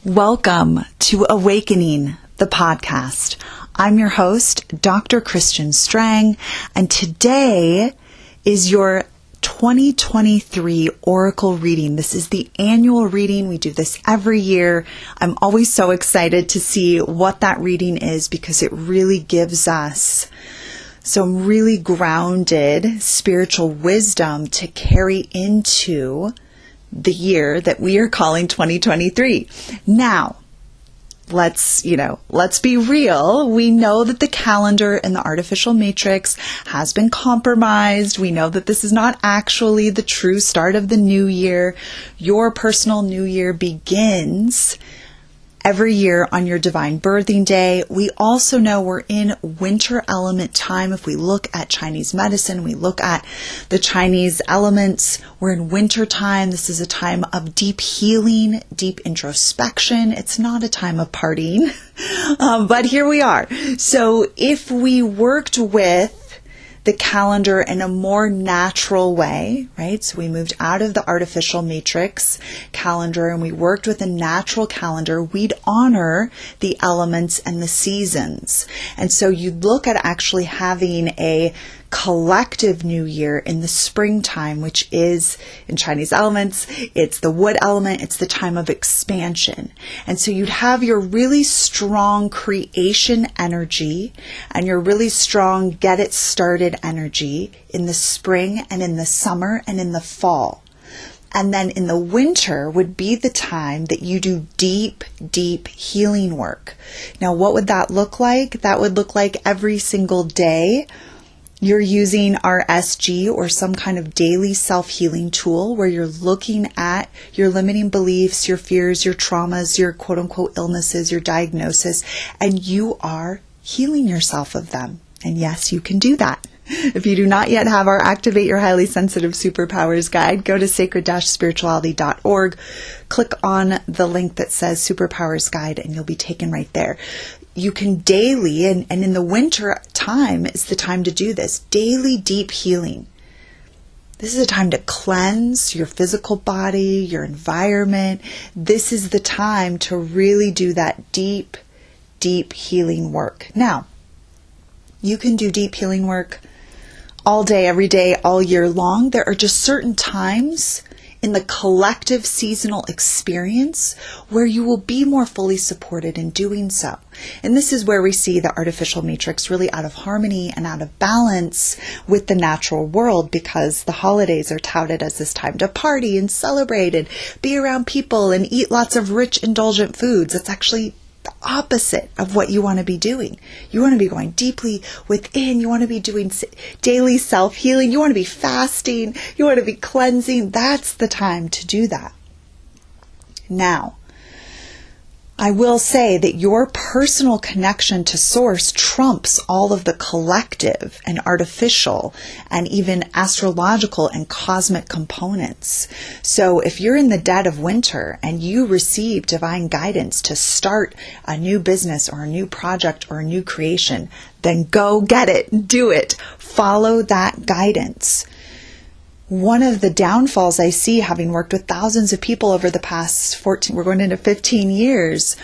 Welcome to Awakening, the podcast. I'm your host, Dr. Christian Strang, and today is your 2023 Oracle reading. This is the annual reading. We do this every year. I'm always so excited to see what that reading is because it really gives us some really grounded spiritual wisdom to carry into the year that we are calling 2023. Now, let's be real. We know that the calendar and the artificial matrix has been compromised. We know that this is not actually the true start of the new year. Your personal new year begins every year on your divine birthing day. We also know we're in winter element time. If we look at Chinese medicine, we look at the Chinese elements, we're in winter time. This is a time of deep healing, deep introspection. It's not a time of partying, but here we are. So if we worked with the calendar in a more natural way, right? So we moved out of the artificial matrix calendar and we worked with a natural calendar, we'd honor the elements and the seasons. And so you'd look at actually having a collective new year in the springtime, which is in Chinese elements, it's the wood element, it's the time of expansion. And so you'd have your really strong creation energy and your really strong get it started energy in the spring and in the summer and in the fall. And then in the winter would be the time that you do deep, deep healing work. Now, what would that look like? That would look like every single day you're using RSG or some kind of daily self-healing tool where you're looking at your limiting beliefs, your fears, your traumas, your quote-unquote illnesses, your diagnosis, and you are healing yourself of them. And yes, you can do that. If you do not yet have our Activate Your Highly Sensitive Superpowers guide, go to sacred-spirituality.org, click on the link that says Superpowers Guide, and you'll be taken right there. You can daily, and in the winter time is the time to do this, daily deep healing. This is a time to cleanse your physical body, your environment. This is the time to really do that deep, deep healing work. Now, you can do deep healing work all day, every day, all year long. There are just certain times in the collective seasonal experience where you will be more fully supported in doing so. And this is where we see the artificial matrix really out of harmony and out of balance with the natural world, because the holidays are touted as this time to party and celebrate and be around people and eat lots of rich, indulgent foods. It's actually the opposite of what you want to be doing. You want to be going deeply within. You want to be doing daily self-healing. You want to be fasting. You want to be cleansing. That's the time to do that. Now, I will say that your personal connection to Source trumps all of the collective and artificial and even astrological and cosmic components. So if you're in the dead of winter and you receive divine guidance to start a new business or a new project or a new creation, then go get it, do it, follow that guidance. One of the downfalls I see, having worked with thousands of people over the past 14, we're going into 15 years,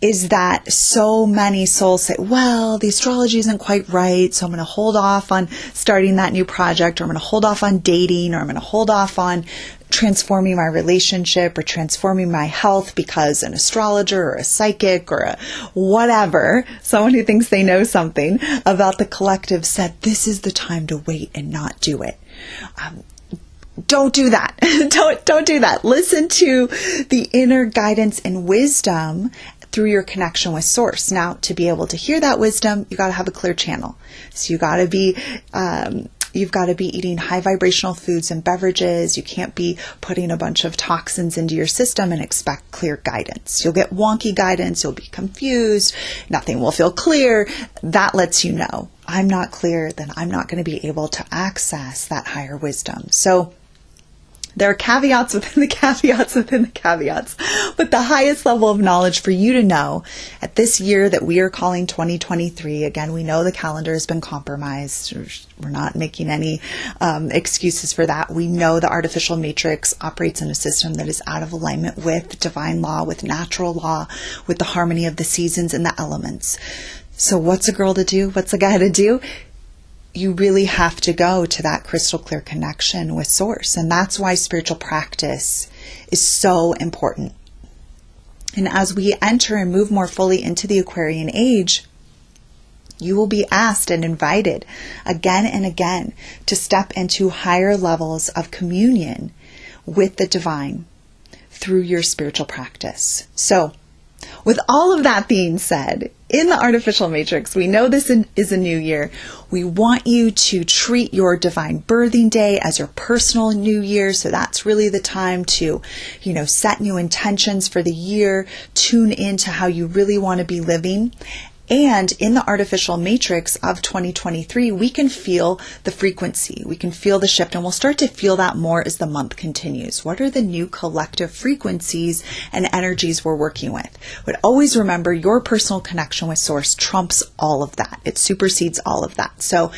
is that so many souls say, well, the astrology isn't quite right, so I'm going to hold off on starting that new project, or I'm going to hold off on dating, or I'm going to hold off on transforming my relationship or transforming my health because an astrologer or a psychic or a whatever, someone who thinks they know something about the collective said, this is the time to wait and not do it. Don't do that. Don't do that. Listen to the inner guidance and wisdom through your connection with Source. Now, to be able to hear that wisdom, you got to have a clear channel. So you've got to be eating high vibrational foods and beverages. You can't be putting a bunch of toxins into your system and expect clear guidance. You'll get wonky guidance. You'll be confused. Nothing will feel clear. That lets you know, I'm not clear, then I'm not going to be able to access that higher wisdom. So There are caveats within the caveats within the caveats. But the highest level of knowledge for you to know at this year that we are calling 2023, again, we know the calendar has been compromised. We're not making any excuses for that. We know the artificial matrix operates in a system that is out of alignment with divine law, with natural law, with the harmony of the seasons and the elements. So what's a girl to do? What's a guy to do? You really have to go to that crystal clear connection with Source. And that's why spiritual practice is so important. And as we enter and move more fully into the Aquarian age, you will be asked and invited again and again to step into higher levels of communion with the divine through your spiritual practice. So, with all of that being said, in the artificial matrix, we know this is a new year. We want you to treat your divine birthing day as your personal new year. So that's really the time to, set new intentions for the year, tune into how you really want to be living. And in the artificial matrix of 2023, we can feel the frequency. We can feel the shift, and we'll start to feel that more as the month continues. What are the new collective frequencies and energies we're working with? But always remember, your personal connection with Source trumps all of that. It supersedes all of that. So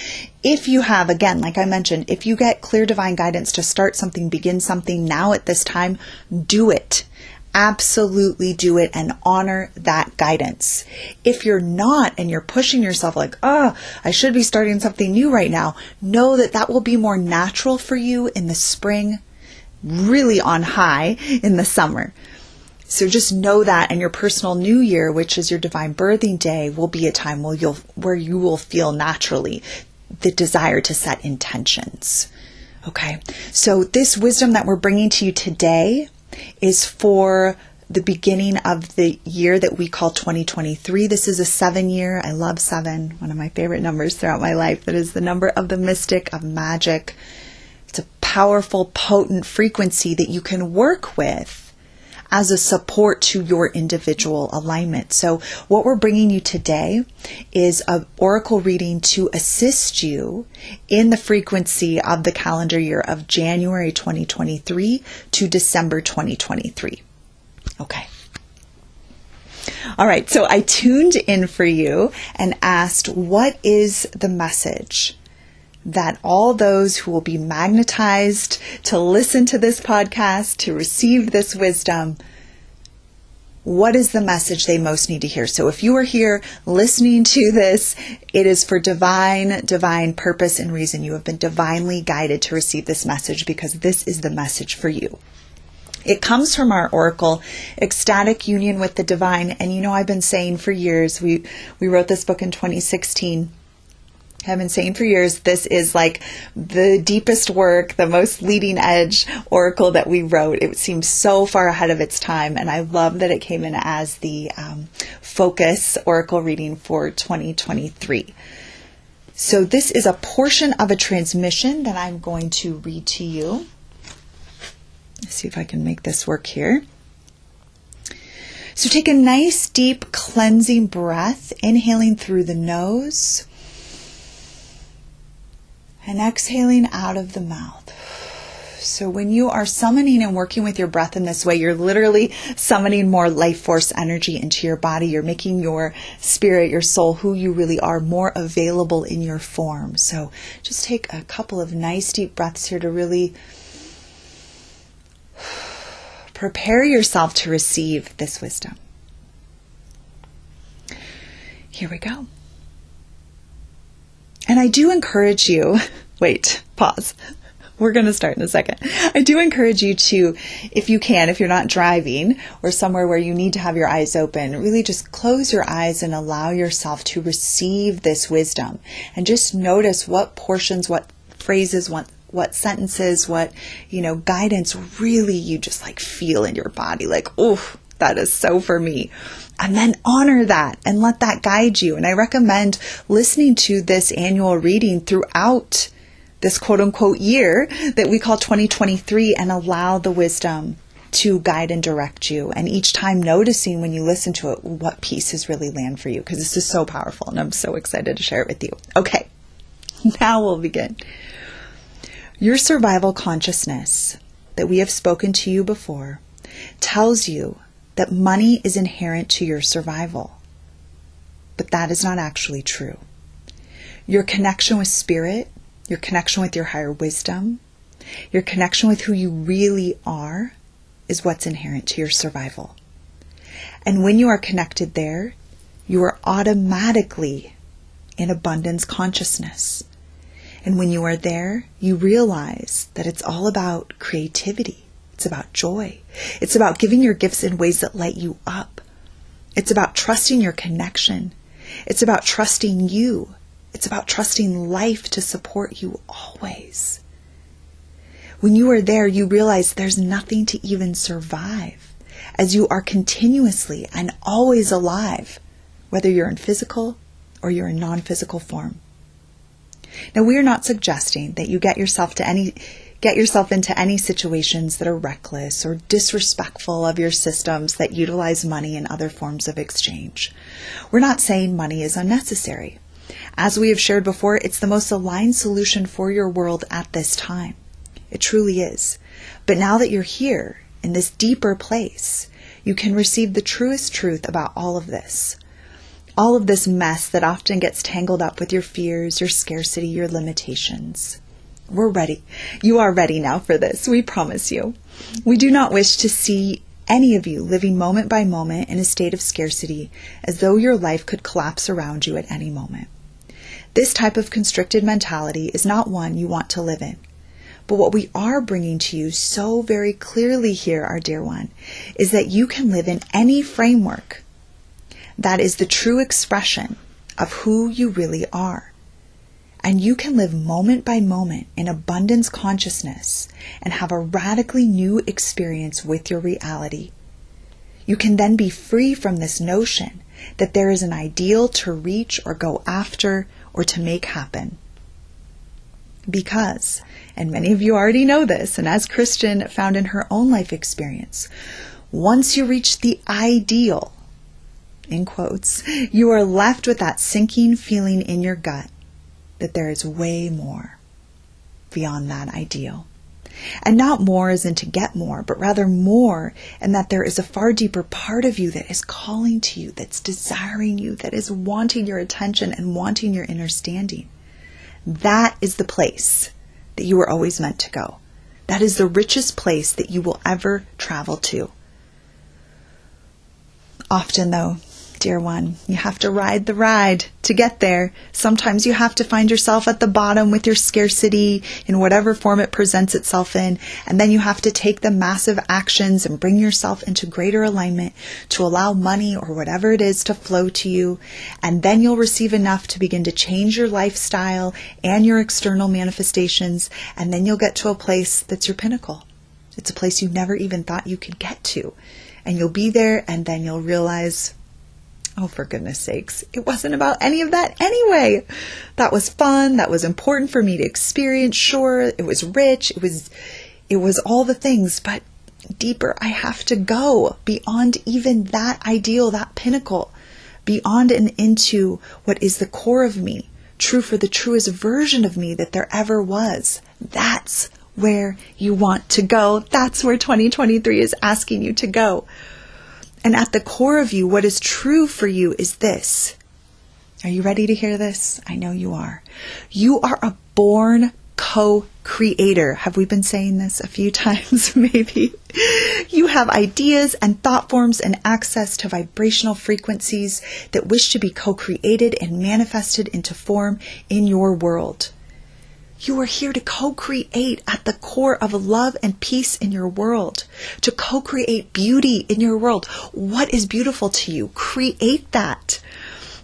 if you have, again, like I mentioned, if you get clear divine guidance to start something, begin something now at this time, do it. Absolutely do it and honor that guidance. If you're not and you're pushing yourself like, I should be starting something new right now, know that that will be more natural for you in the spring, really on high in the summer. So just know that, and your personal new year, which is your divine birthing day, will be a time where you will feel naturally the desire to set intentions. Okay, so this wisdom that we're bringing to you today is for the beginning of the year that we call 2023. This is a 7 year. I love 7, one of my favorite numbers throughout my life. That is the number of the mystic, of magic. It's a powerful, potent frequency that you can work with as a support to your individual alignment. So what we're bringing you today is an oracle reading to assist you in the frequency of the calendar year of January 2023 to December 2023. Okay. All right. So I tuned in for you and asked, what is the message that all those who will be magnetized to listen to this podcast, to receive this wisdom, what is the message they most need to hear? So if you are here listening to this, it is for divine purpose and reason. You have been divinely guided to receive this message because this is the message for you. It comes from our oracle, Ecstatic Union with the Divine. And I've been saying for years, we wrote this book in 2016. I've been saying for years, this is like the deepest work, the most leading edge oracle that we wrote. It seems so far ahead of its time. And I love that it came in as the focus oracle reading for 2023. So this is a portion of a transmission that I'm going to read to you. Let's see if I can make this work here. So take a nice deep cleansing breath, inhaling through the nose and exhaling out of the mouth. So when you are summoning and working with your breath in this way, you're literally summoning more life force energy into your body. You're making your spirit, your soul, who you really are, more available in your form. So just take a couple of nice deep breaths here to really prepare yourself to receive this wisdom. Here we go. And I do encourage you, wait, pause. We're going to start in a second. I do encourage you to, if you can, if you're not driving or somewhere where you need to have your eyes open, really just close your eyes and allow yourself to receive this wisdom. And just notice what portions, what phrases, what sentences, what, guidance really you just feel in your body. That is so for me. And then honor that and let that guide you. And I recommend listening to this annual reading throughout this quote unquote year that we call 2023 and allow the wisdom to guide and direct you. And each time noticing when you listen to it, what pieces really land for you, because this is so powerful and I'm so excited to share it with you. Okay, now we'll begin. Your survival consciousness that we have spoken to you before tells you that money is inherent to your survival. But that is not actually true. Your connection with spirit, your connection with your higher wisdom, your connection with who you really are is what's inherent to your survival. And when you are connected there, you are automatically in abundance consciousness. And when you are there, you realize that it's all about creativity. It's about joy. It's about giving your gifts in ways that light you up. It's about trusting your connection. It's about trusting you. It's about trusting life to support you always. When you are there, you realize there's nothing to even survive, as you are continuously and always alive, whether you're in physical or you're in non-physical form. Now, we are not suggesting that you get yourself into any situations that are reckless or disrespectful of your systems that utilize money and other forms of exchange. We're not saying money is unnecessary. As we have shared before, it's the most aligned solution for your world at this time. It truly is. But now that you're here in this deeper place, you can receive the truest truth about all of this. All of this mess that often gets tangled up with your fears, your scarcity, your limitations. We're ready. You are ready now for this, we promise you. We do not wish to see any of you living moment by moment in a state of scarcity, as though your life could collapse around you at any moment. This type of constricted mentality is not one you want to live in. But what we are bringing to you so very clearly here, our dear one, is that you can live in any framework that is the true expression of who you really are. And you can live moment by moment in abundance consciousness and have a radically new experience with your reality. You can then be free from this notion that there is an ideal to reach or go after or to make happen. Because, and many of you already know this, and as Christian found in her own life experience, once you reach the ideal, in quotes, you are left with that sinking feeling in your gut that there is way more beyond that ideal. And not more as in to get more, but rather more in that there is a far deeper part of you that is calling to you, that's desiring you, that is wanting your attention and wanting your understanding. That is the place that you were always meant to go. That is the richest place that you will ever travel to. Often though, dear one, you have to ride the ride to get there. Sometimes you have to find yourself at the bottom with your scarcity in whatever form it presents itself in, and then you have to take the massive actions and bring yourself into greater alignment to allow money or whatever it is to flow to you, and then you'll receive enough to begin to change your lifestyle and your external manifestations, and then you'll get to a place that's your pinnacle. It's a place you never even thought you could get to, and you'll be there, and then you'll realize, oh, for goodness sakes, it wasn't about any of that anyway. That was fun. That was important for me to experience. Sure, it was rich. It was all the things, but deeper I have to go beyond even that ideal, that pinnacle, beyond and into what is the core of me, true for the truest version of me that there ever was. That's where you want to go. That's where 2023 is asking you to go. And at the core of you, what is true for you is this. Are you ready to hear this? I know you are. You are a born co-creator. Have we been saying this a few times? Maybe. You have ideas and thought forms and access to vibrational frequencies that wish to be co-created and manifested into form in your world. You are here to co-create at the core of love and peace in your world, to co-create beauty in your world. What is beautiful to you? Create that.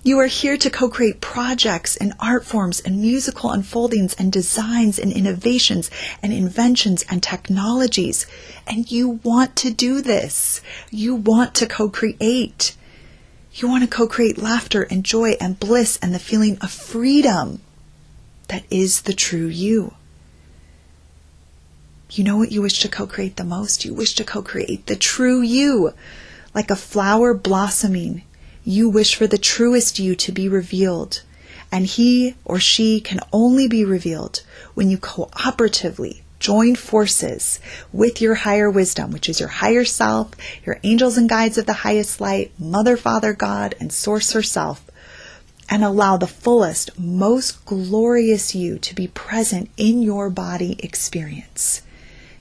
You are here to co-create projects and art forms and musical unfoldings and designs and innovations and inventions and technologies. And you want to do this. You want to co-create. You want to co-create laughter and joy and bliss and the feeling of freedom. That is the true you. You know what you wish to co-create the most? You wish to co-create the true you. Like a flower blossoming, you wish for the truest you to be revealed. And he or she can only be revealed when you cooperatively join forces with your higher wisdom, which is your higher self, your angels and guides of the highest light, Mother, Father, God, and Source herself, and allow the fullest, most glorious you to be present in your body experience.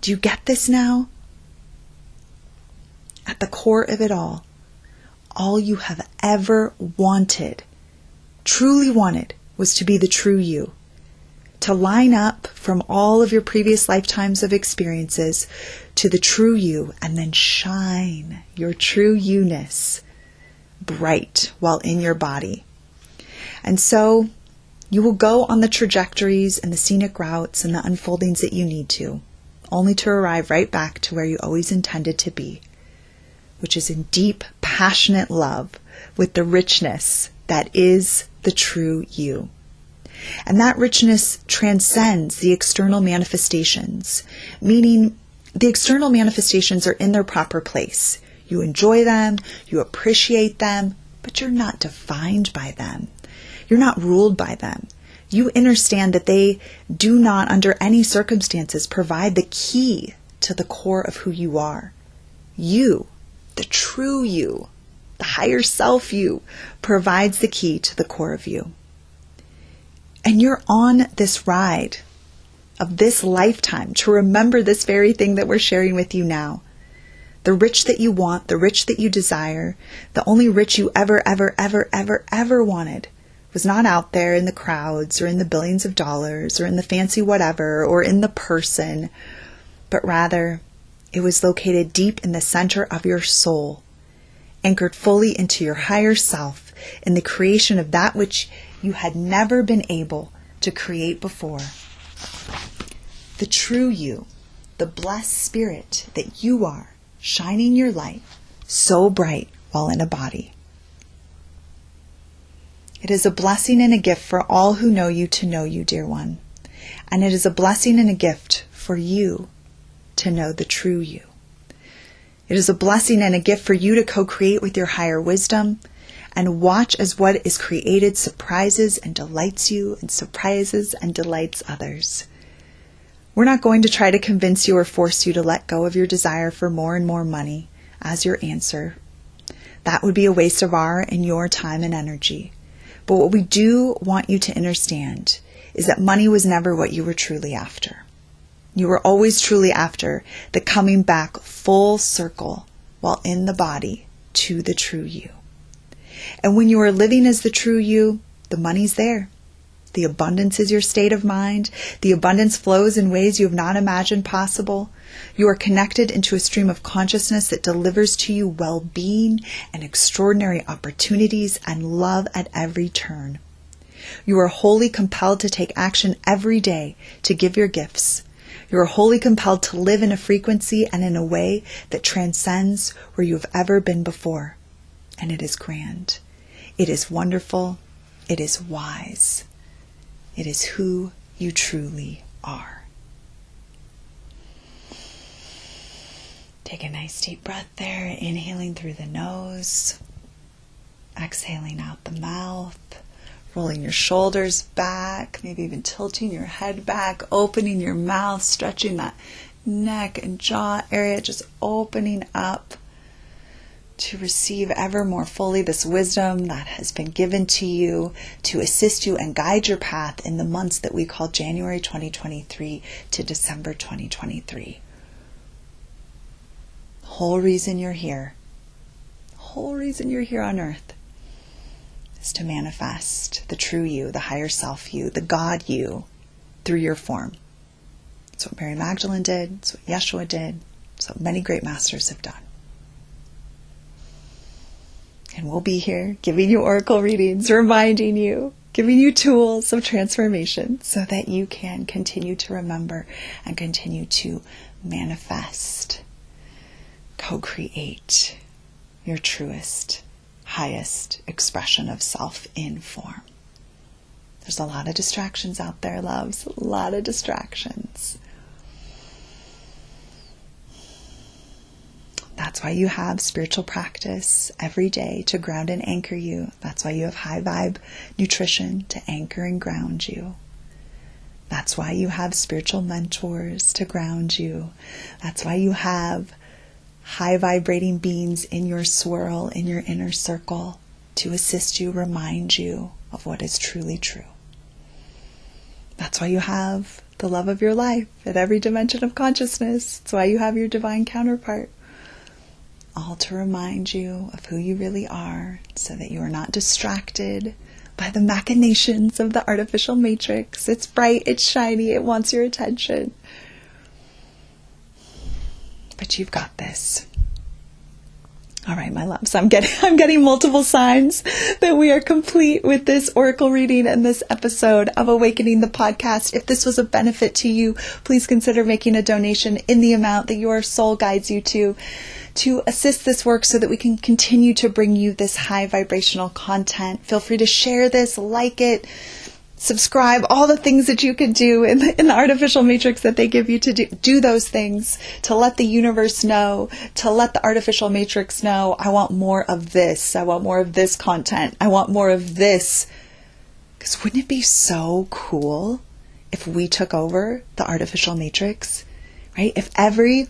Do you get this now? At the core of it all you have ever wanted, truly wanted, was to be the true you. To line up from all of your previous lifetimes of experiences to the true you, and then shine your true you-ness bright while in your body. And so you will go on the trajectories and the scenic routes and the unfoldings that you need to, only to arrive right back to where you always intended to be, which is in deep, passionate love with the richness that is the true you. And that richness transcends the external manifestations, meaning the external manifestations are in their proper place. You enjoy them, you appreciate them, but you're not defined by them. You're not ruled by them. You understand that they do not, under any circumstances, provide the key to the core of who you are. You, the true you, the higher self you, provides the key to the core of you. And you're on this ride of this lifetime to remember this very thing that we're sharing with you now. The rich that you want, the rich that you desire, the only rich you ever wanted was not out there in the crowds or in the billions of dollars or in the fancy whatever or in the person, but rather it was located deep in the center of your soul, anchored fully into your higher self in the creation of that which you had never been able to create before. The true you, the blessed spirit that you are, shining your light so bright while in a body. It is a blessing and a gift for all who know you to know you, dear one. And it is a blessing and a gift for you to know the true you. It is a blessing and a gift for you to co-create with your higher wisdom and watch as what is created surprises and delights you and surprises and delights others. We're not going to try to convince you or force you to let go of your desire for more and more money as your answer. That would be a waste of our and your time and energy. But what we do want you to understand is that money was never what you were truly after. You were always truly after the coming back full circle while in the body to the true you. And when you are living as the true you, the money's there. The abundance is your state of mind. The abundance flows in ways you have not imagined possible. You are connected into a stream of consciousness that delivers to you well-being and extraordinary opportunities and love at every turn. You are wholly compelled to take action every day to give your gifts. You are wholly compelled to live in a frequency and in a way that transcends where you have ever been before. And it is grand. It is wonderful. It is wise. It is who you truly are. Take a nice deep breath there, inhaling through the nose, exhaling out the mouth, rolling your shoulders back, maybe even tilting your head back, opening your mouth, stretching that neck and jaw area, just opening up to receive ever more fully this wisdom that has been given to you to assist you and guide your path in the months that we call January 2023 to December 2023. Whole reason you're here on earth is to manifest the true you, the higher self you, the God you through your form. It's what Mary Magdalene did. It's what Yeshua did. It's what many great masters have done. And we'll be here giving you oracle readings, reminding you, giving you tools of transformation so that you can continue to remember and continue to manifest, co-create your truest, highest expression of self in form. There's a lot of distractions out there, loves, a lot of distractions. That's why you have spiritual practice every day to ground and anchor you. That's why you have high vibe nutrition to anchor and ground you. That's why you have spiritual mentors to ground you. That's why you have high vibrating beings in your swirl, in your inner circle, to assist you, remind you of what is truly true. That's why you have the love of your life at every dimension of consciousness. That's why you have your divine counterpart. All to remind you of who you really are, so that you are not distracted by the machinations of the artificial matrix. It's bright, it's shiny, it wants your attention. But you've got this. All right, my loves, I'm getting multiple signs that we are complete with this oracle reading and this episode of Awakening the Podcast. If this was a benefit to you, please consider making a donation in the amount that your soul guides you to assist this work so that we can continue to bring you this high vibrational content. Feel free to share this, like it, subscribe, all the things that you can do in the artificial matrix that they give you to do those things, to let the universe know, to let the artificial matrix know, I want more of this. I want more of this content. I want more of this. Because wouldn't it be so cool if we took over the artificial matrix, right? If every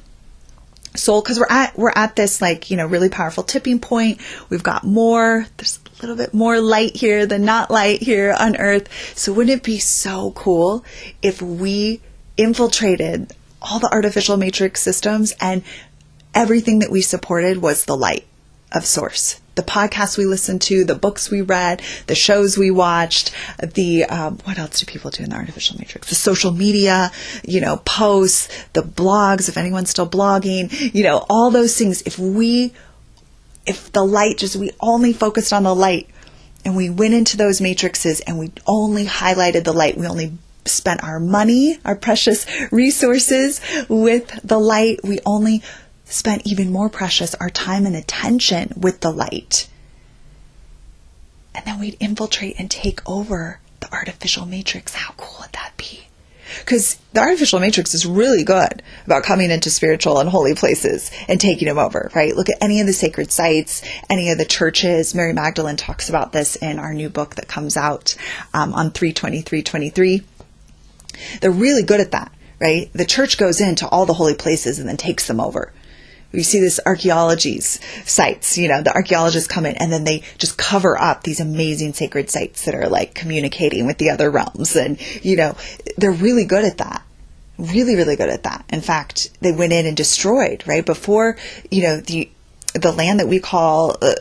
soul, because we're at this really powerful tipping point. We've got more. There's a little bit more light here than not light here on Earth. So wouldn't it be so cool if we infiltrated all the artificial matrix systems and everything that we supported was the light of Source? The podcasts we listened to, the books we read, the shows we watched, what else do people do in the artificial matrix? The social media, posts, the blogs, if anyone's still blogging, all those things. If the light we only focused on the light and we went into those matrices and we only highlighted the light, we only spent our money, our precious resources with the light, we only spent even more precious our time and attention with the light. And then we'd infiltrate and take over the artificial matrix. How cool would that be? Because the artificial matrix is really good about coming into spiritual and holy places and taking them over, right? Look at any of the sacred sites, any of the churches. Mary Magdalene talks about this in our new book that comes out on 3/23/23. They're really good at that, right? The church goes into all the holy places and then takes them over. You see this archaeology's sites, the archaeologists come in and then they just cover up these amazing sacred sites that are communicating with the other realms. And, they're really good at that. Really, really good at that. In fact, they went in and destroyed, right? Before, the land that we call the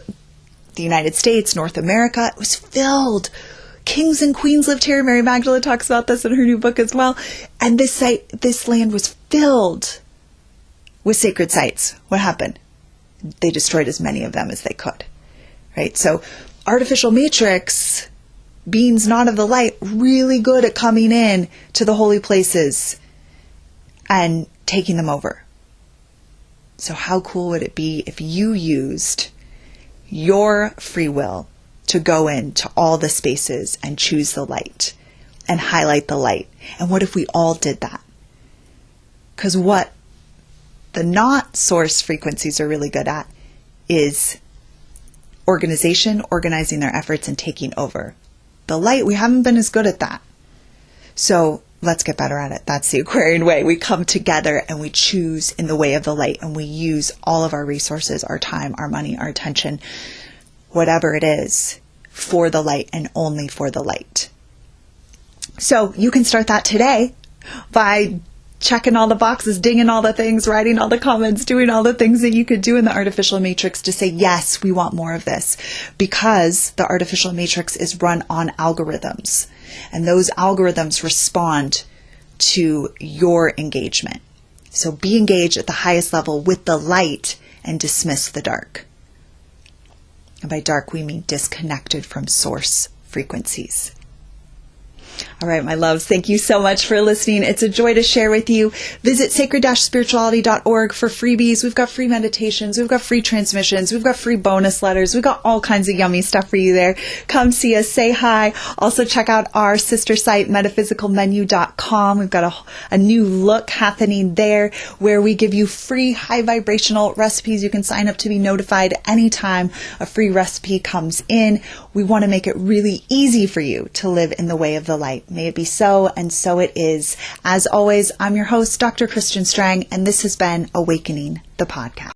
United States, North America, it was filled. Kings and queens lived here. Mary Magdalene talks about this in her new book as well. And this land was filled with sacred sites. What happened? They destroyed as many of them as they could, right? So artificial matrix, beings not of the light, really good at coming in to the holy places and taking them over. So how cool would it be if you used your free will to go into all the spaces and choose the light and highlight the light? And what if we all did that? Because what the not source frequencies are really good at is organizing their efforts and taking over. The light, we haven't been as good at that. So let's get better at it. That's the Aquarian way. We come together and we choose in the way of the light, and we use all of our resources, our time, our money, our attention, whatever it is, for the light and only for the light. So you can start that today by checking all the boxes, dinging all the things, writing all the comments, doing all the things that you could do in the artificial matrix to say, yes, we want more of this, because the artificial matrix is run on algorithms, and those algorithms respond to your engagement. So be engaged at the highest level with the light and dismiss the dark. And by dark, we mean disconnected from source frequencies. All right, my loves, thank you so much for listening. It's a joy to share with you. Visit sacred-spirituality.org for freebies. We've got free meditations. We've got free transmissions. We've got free bonus letters. We've got all kinds of yummy stuff for you there. Come see us, say hi. Also check out our sister site, metaphysicalmenu.com. We've got a new look happening there where we give you free high vibrational recipes. You can sign up to be notified anytime a free recipe comes in. We want to make it really easy for you to live in the way of the light. May it be so, and so it is. As always, I'm your host, Dr. Christian Strang, and this has been Awakening the Podcast.